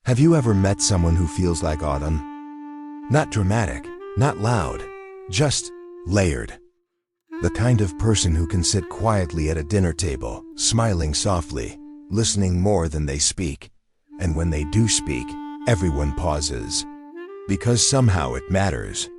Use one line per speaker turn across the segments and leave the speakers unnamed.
Have you ever met someone who feels like autumn? Not dramatic, not loud, just layered. The kind of person who can sit quietly at a dinner table, smiling softly, listening more than they speak. And when they do speak, everyone pauses. Because somehow it matters.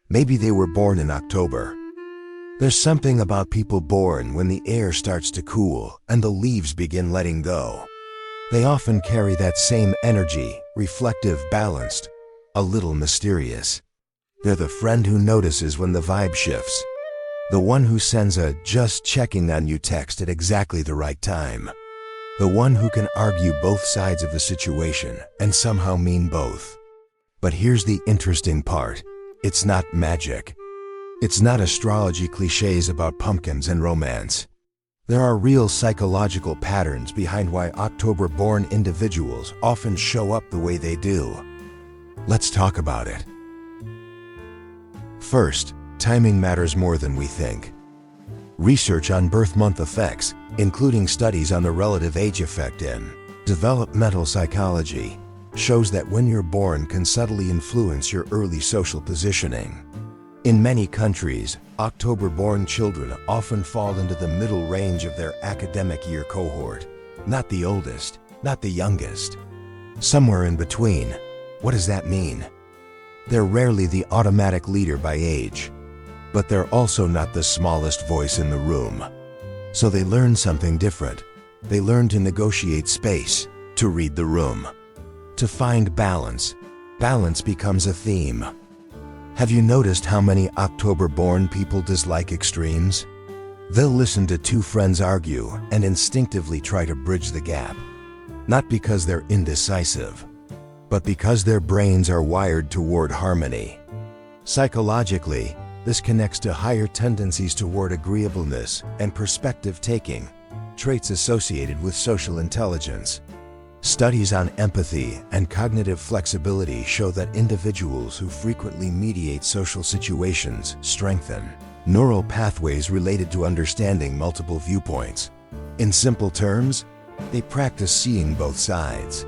Maybe they were born in October. There's something about people born when the air starts to cool and the leaves begin letting go. They often carry that same energy, reflective, balanced, a little mysterious. They're the friend who notices when the vibe shifts. The one who sends a "just checking on you" text at exactly the right time. The one who can argue both sides of the situation and somehow mean both. But here's the interesting part. It's not magic. It's not astrology cliches about pumpkins and romance. There are real psychological patterns behind why October-born individuals often show up the way they do. Let's talk about it. First, timing matters more than we think. Research on birth month effects, including studies on the relative age effect in developmental psychology, shows that when you're born can subtly influence your early social positioning. In many countries, October-born children often fall into the middle range of their academic year cohort. Not the oldest, not the youngest. Somewhere in between. What does that mean? They're rarely the automatic leader by age, but they're also not the smallest voice in the room. So they learn something different. They learn to negotiate space, to read the room, to find balance. Balance becomes a theme. Have you noticed how many October-born people dislike extremes? They'll listen to two friends argue and instinctively try to bridge the gap. Not because they're indecisive, but because their brains are wired toward harmony. Psychologically, this connects to higher tendencies toward agreeableness and perspective-taking, traits associated with social intelligence. Studies on empathy and cognitive flexibility show that individuals who frequently mediate social situations strengthen neural pathways related to understanding multiple viewpoints. In simple terms, they practice seeing both sides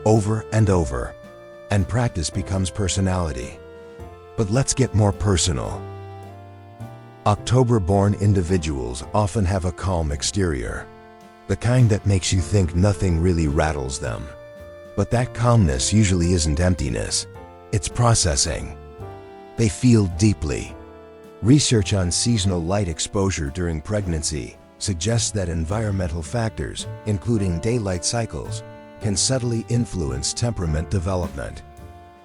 over and over, and practice becomes personality. But let's get more personal. October-born individuals often have a calm exterior. The kind that makes you think nothing really rattles them. But that calmness usually isn't emptiness. It's processing. They feel deeply. Research on seasonal light exposure during pregnancy suggests that environmental factors, including daylight cycles, can subtly influence temperament development.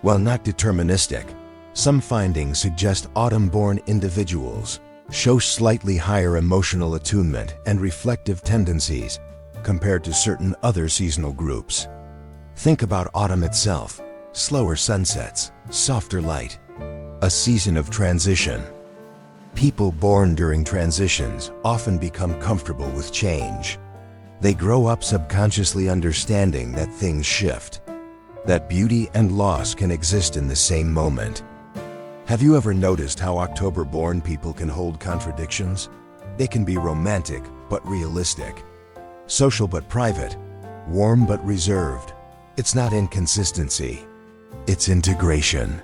While not deterministic, some findings suggest autumn-born individuals show slightly higher emotional attunement and reflective tendencies compared to certain other seasonal groups. Think about autumn itself: slower sunsets, softer light, a season of transition. People born during transitions often become comfortable with change. They grow up subconsciously understanding that things shift, that beauty and loss can exist in the same moment. Have you ever noticed how October-born people can hold contradictions? They can be romantic but realistic, social but private, warm but reserved. It's not inconsistency, it's integration.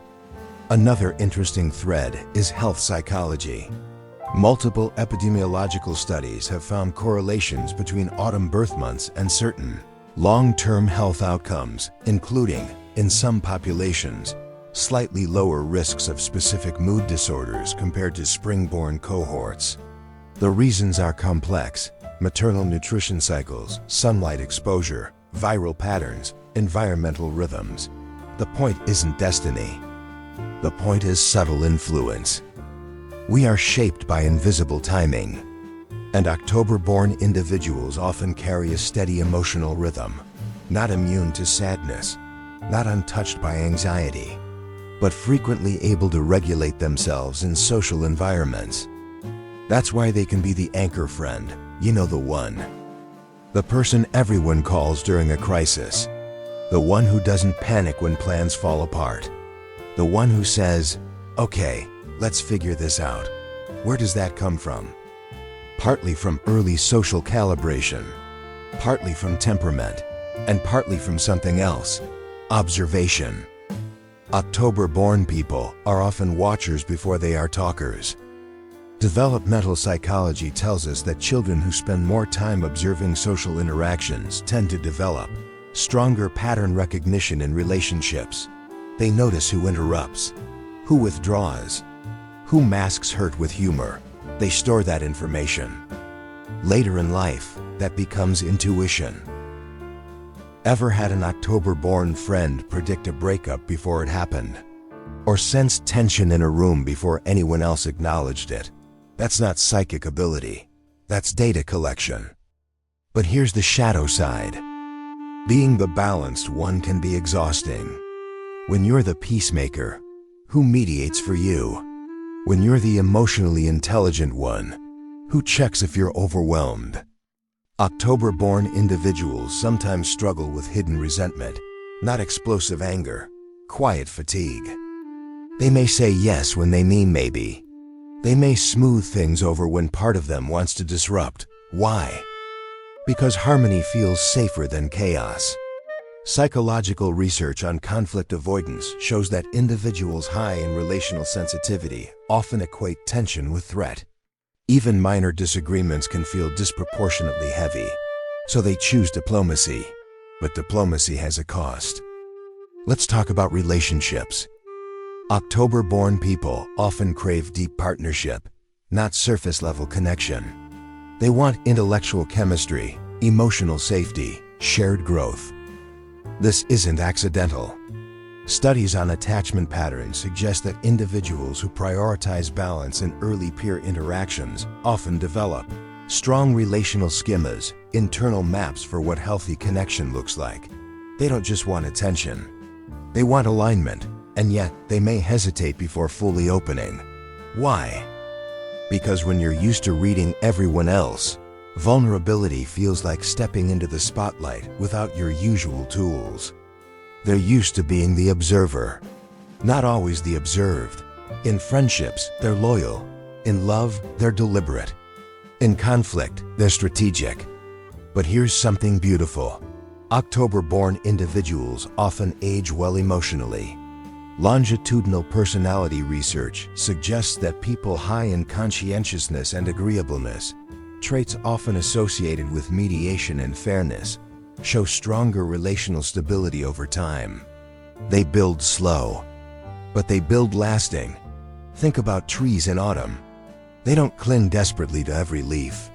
Another interesting thread is health psychology. Multiple epidemiological studies have found correlations between autumn birth months and certain long-term health outcomes, including, in some populations, slightly lower risks of specific mood disorders compared to spring-born cohorts. The reasons are complex: maternal nutrition cycles, sunlight exposure, viral patterns, environmental rhythms. The point isn't destiny. The point is subtle influence. We are shaped by invisible timing, and October-born individuals often carry a steady emotional rhythm, not immune to sadness, not untouched by anxiety, but frequently able to regulate themselves in social environments. That's why they can be the anchor friend, you know, the one. The person everyone calls during a crisis. The one who doesn't panic when plans fall apart. The one who says, "Okay, let's figure this out." Where does that come from? Partly from early social calibration, partly from temperament, and partly from something else: observation. October-born people are often watchers before they are talkers. Developmental psychology tells us that children who spend more time observing social interactions tend to develop stronger pattern recognition in relationships. They notice who interrupts, who withdraws, who masks hurt with humor. They store that information. Later in life, that becomes intuition. Ever had an October-born friend predict a breakup before it happened? Or sense tension in a room before anyone else acknowledged it? That's not psychic ability. That's data collection. But here's the shadow side. Being the balanced one can be exhausting. When you're the peacemaker, who mediates for you? When you're the emotionally intelligent one, who checks if you're overwhelmed? October-born individuals sometimes struggle with hidden resentment, not explosive anger, quiet fatigue. They may say yes when they mean maybe. They may smooth things over when part of them wants to disrupt. Why? Because harmony feels safer than chaos. Psychological research on conflict avoidance shows that individuals high in relational sensitivity often equate tension with threat. Even minor disagreements can feel disproportionately heavy, so they choose diplomacy. But diplomacy has a cost. Let's talk about relationships. October-born people often crave deep partnership, not surface-level connection. They want intellectual chemistry, emotional safety, shared growth. This isn't accidental. Studies on attachment patterns suggest that individuals who prioritize balance in early peer interactions often develop strong relational schemas, internal maps for what healthy connection looks like. They don't just want attention. They want alignment, and yet they may hesitate before fully opening. Why? Because when you're used to reading everyone else, vulnerability feels like stepping into the spotlight without your usual tools. They're used to being the observer, not always the observed. In friendships, they're loyal. In love, they're deliberate. In conflict, they're strategic. But here's something beautiful. October-born individuals often age well emotionally. Longitudinal personality research suggests that people high in conscientiousness and agreeableness, traits often associated with mediation and fairness, show stronger relational stability over time. They build slow, but they build lasting. Think about trees in autumn. They don't cling desperately to every leaf.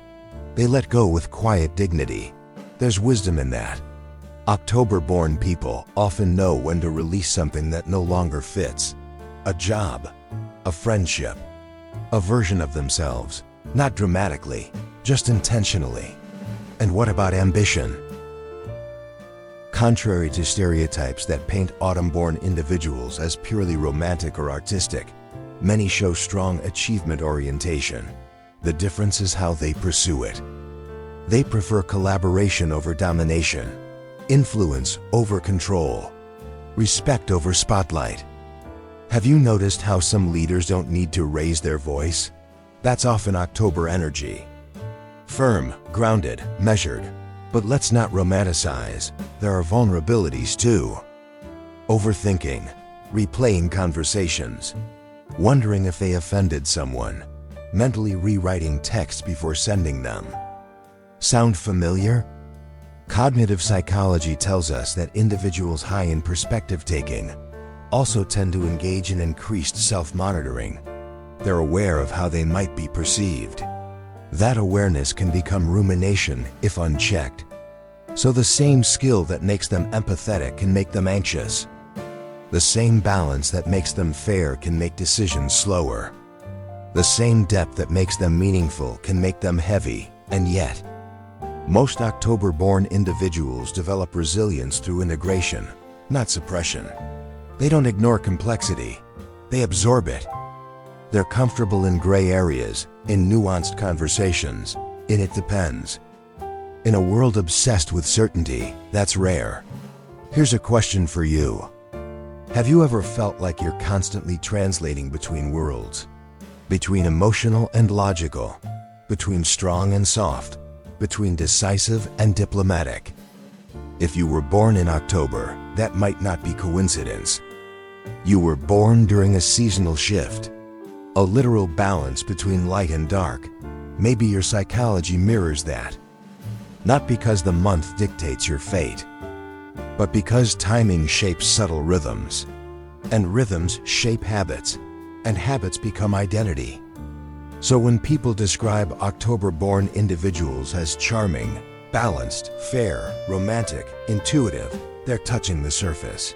They let go with quiet dignity. There's wisdom in that. October-born people often know when to release something that no longer fits. A job, a friendship, a version of themselves. Not dramatically, just intentionally. And what about ambition? Contrary to stereotypes that paint autumn-born individuals as purely romantic or artistic, many show strong achievement orientation. The difference is how they pursue it. They prefer collaboration over domination, influence over control, respect over spotlight. Have you noticed how some leaders don't need to raise their voice? That's often October energy. Firm, grounded, measured. But let's not romanticize. There are vulnerabilities too. Overthinking, replaying conversations, wondering if they offended someone, mentally rewriting texts before sending them. Sound familiar? Cognitive psychology tells us that individuals high in perspective-taking also tend to engage in increased self-monitoring. They're aware of how they might be perceived. That awareness can become rumination if unchecked. So the same skill that makes them empathetic can make them anxious. The same balance that makes them fair can make decisions slower. The same depth that makes them meaningful can make them heavy, and yet, most October-born individuals develop resilience through integration, not suppression. They don't ignore complexity, they absorb it. They're comfortable in gray areas, in nuanced conversations, in it depends. In a world obsessed with certainty, that's rare. Here's a question for you. Have you ever felt like you're constantly translating between worlds? Between emotional and logical, between strong and soft, between decisive and diplomatic? If you were born in October, that might not be coincidence. You were born during a seasonal shift, a literal balance between light and dark. Maybe your psychology mirrors that. Not because the month dictates your fate, but because timing shapes subtle rhythms, and rhythms shape habits, and habits become identity. So when people describe October-born individuals as charming, balanced, fair, romantic, intuitive, they're touching the surface.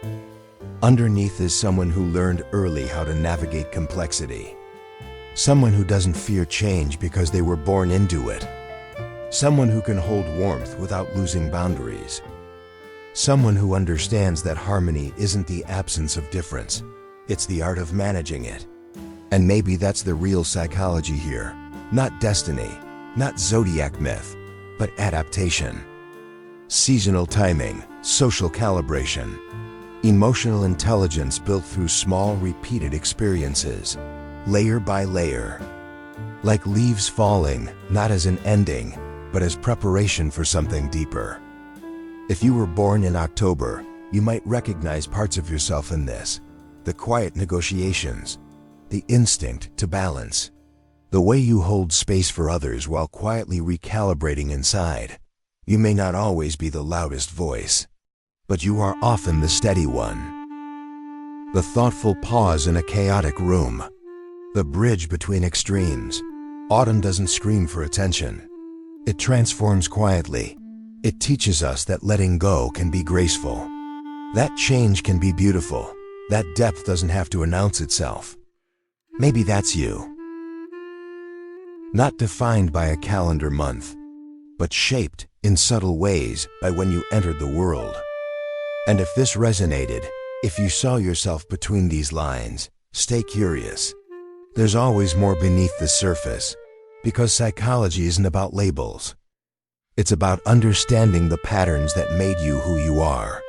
Underneath is someone who learned early how to navigate complexity. Someone who doesn't fear change because they were born into it. Someone who can hold warmth without losing boundaries. Someone who understands that harmony isn't the absence of difference, it's the art of managing it. And maybe that's the real psychology here. Not destiny, not zodiac myth, but adaptation. Seasonal timing, social calibration, emotional intelligence built through small, repeated experiences, layer by layer. Like leaves falling, not as an ending, but as preparation for something deeper. If you were born in October, you might recognize parts of yourself in this. The quiet negotiations, the instinct to balance, the way you hold space for others while quietly recalibrating inside. You may not always be the loudest voice, but you are often the steady one. The thoughtful pause in a chaotic room, the bridge between extremes. Autumn doesn't scream for attention. It transforms quietly. It teaches us that letting go can be graceful. That change can be beautiful. That depth doesn't have to announce itself. Maybe that's you. Not defined by a calendar month, but shaped in subtle ways by when you entered the world. And if this resonated, if you saw yourself between these lines, stay curious. There's always more beneath the surface, because psychology isn't about labels. It's about understanding the patterns that made you who you are.